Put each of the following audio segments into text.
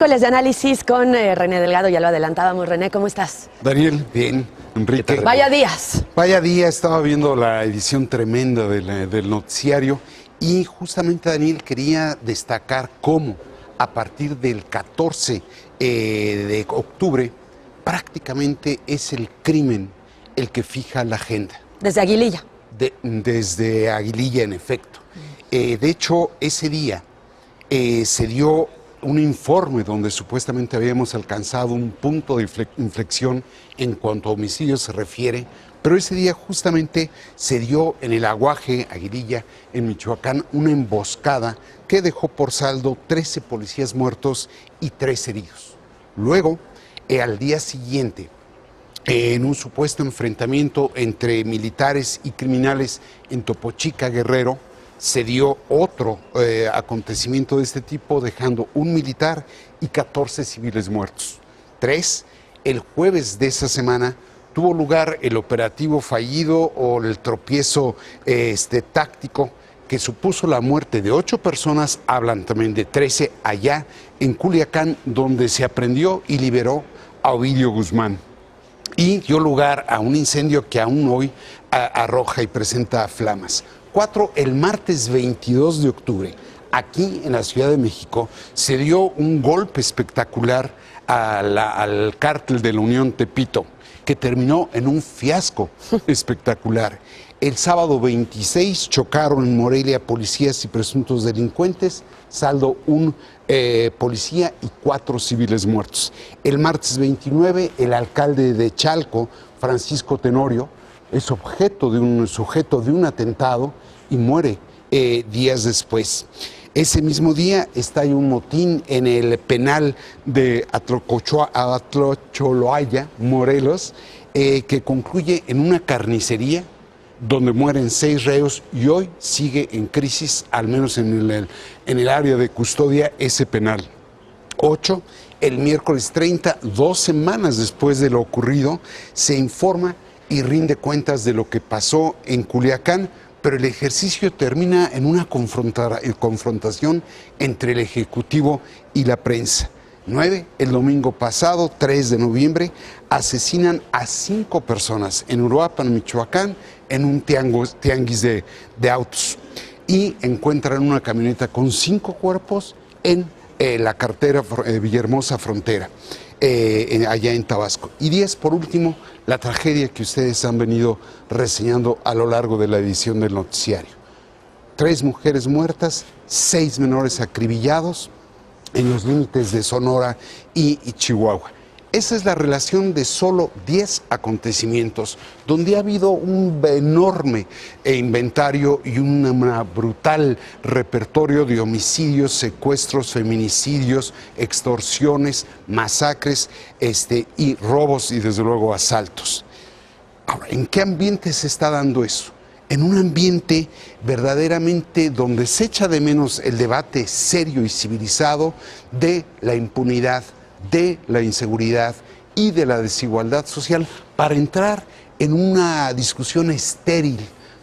Miércoles de análisis con René Delgado, ya lo adelantábamos. René, ¿cómo estás? Daniel, bien. Enrique. Vaya días. Vaya día, estaba viendo la edición tremenda del noticiario y justamente, Daniel, quería destacar cómo a partir del 14 de octubre prácticamente es el crimen el que fija la agenda. Desde Aguililla. Desde Aguililla, en efecto. De hecho, ese día se dio un informe donde supuestamente habíamos alcanzado un punto de inflexión en cuanto a homicidios se refiere, pero ese día justamente se dio en el Aguaje, Aguililla, en Michoacán, una emboscada que dejó por saldo 13 policías muertos y 3 heridos. Luego, al día siguiente, en un supuesto enfrentamiento entre militares y criminales en Topo Chica, Guerrero, se dio otro acontecimiento de este tipo, dejando un militar y 14 civiles muertos. 3, el jueves de esa semana tuvo lugar el operativo fallido o el tropiezo táctico que supuso la muerte de 8 personas, hablan también de 13 allá en Culiacán, donde se aprehendió y liberó a Ovidio Guzmán. Y dio lugar a un incendio que aún hoy arroja y presenta flamas. 4, el martes 22 de octubre, aquí en la Ciudad de México, se dio un golpe espectacular al cártel de la Unión Tepito, que terminó en un fiasco espectacular. El sábado 26 chocaron en Morelia policías y presuntos delincuentes, saldo un policía y 4 civiles muertos. El martes 29, el alcalde de Chalco, Francisco Tenorio, es objeto de un sujeto de un atentado y muere días después. Ese mismo día estalla un motín en el penal de Atlacholoaya, Morelos, que concluye en una carnicería donde mueren 6 reos y hoy sigue en crisis, al menos en el área de custodia, ese penal. 8, el miércoles 30, 2 semanas después de lo ocurrido, se informa y rinde cuentas de lo que pasó en Culiacán, pero el ejercicio termina en una confrontación entre el Ejecutivo y la prensa. 9, el domingo pasado, 3 de noviembre, asesinan a 5 personas en Uruapan, Michoacán, en un tianguis de autos. Y encuentran una camioneta con 5 cuerpos en la carretera Villahermosa Frontera, allá en Tabasco. Y 10, por último, la tragedia que ustedes han venido reseñando a lo largo de la edición del noticiario. 3 mujeres muertas, 6 menores acribillados en los límites de Sonora y Chihuahua. Esa es la relación de solo 10 acontecimientos, donde ha habido un enorme inventario y un brutal repertorio de homicidios, secuestros, feminicidios, extorsiones, masacres y robos y desde luego asaltos. Ahora, ¿en qué ambiente se está dando eso? En un ambiente verdaderamente donde se echa de menos el debate serio y civilizado de la impunidad, de la inseguridad y de la desigualdad social, para entrar en una discusión estéril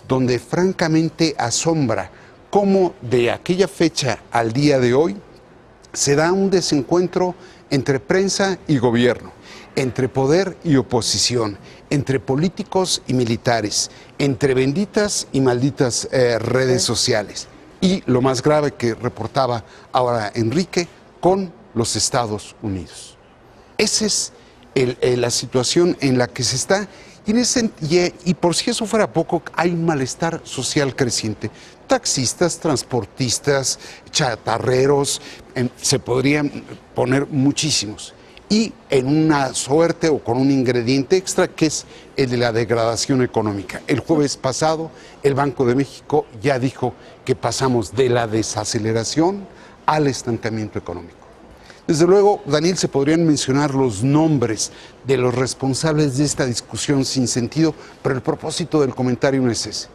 donde francamente asombra cómo de aquella fecha al día de hoy se da un desencuentro entre prensa y gobierno, entre poder y oposición, entre políticos y militares, entre benditas y malditas redes sociales. Y lo más grave que reportaba ahora Enrique, con los Estados Unidos. Esa es la situación en la que se está. Y por si eso fuera poco, hay un malestar social creciente. Taxistas, transportistas, chatarreros, se podrían poner muchísimos. Y en una suerte o con un ingrediente extra que es el de la degradación económica. El jueves pasado el Banco de México ya dijo que pasamos de la desaceleración al estancamiento económico. Desde luego, Daniel, se podrían mencionar los nombres de los responsables de esta discusión sin sentido, pero el propósito del comentario no es ese.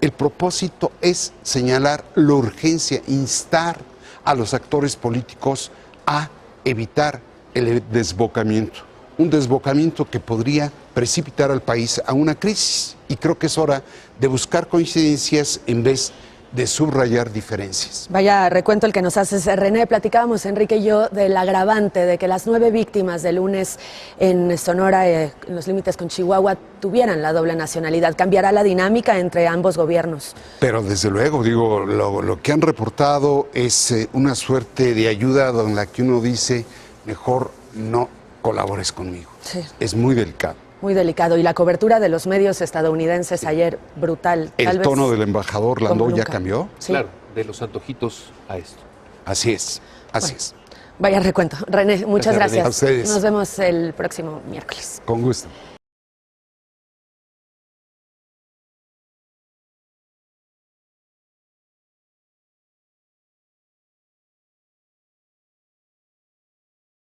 El propósito es señalar la urgencia, instar a los actores políticos a evitar el desbocamiento. Un desbocamiento que podría precipitar al país a una crisis. Y creo que es hora de buscar coincidencias en vez de subrayar diferencias. Vaya recuento el que nos haces, René. Platicábamos, Enrique y yo, del agravante de que las 9 víctimas del lunes en Sonora, en los límites con Chihuahua, tuvieran la doble nacionalidad. ¿Cambiará la dinámica entre ambos gobiernos? Pero desde luego, digo, lo que han reportado es una suerte de ayuda en la que uno dice, mejor no colabores conmigo. Sí. Es muy delicado. Muy delicado. Y la cobertura de los medios estadounidenses ayer, brutal. El tono del embajador Landau ya cambió. Sí. Claro, de los antojitos a esto. Así es, así es. Vaya recuento. René, muchas Gracias, René. gracias. A ustedes. Nos vemos el próximo miércoles. Con gusto.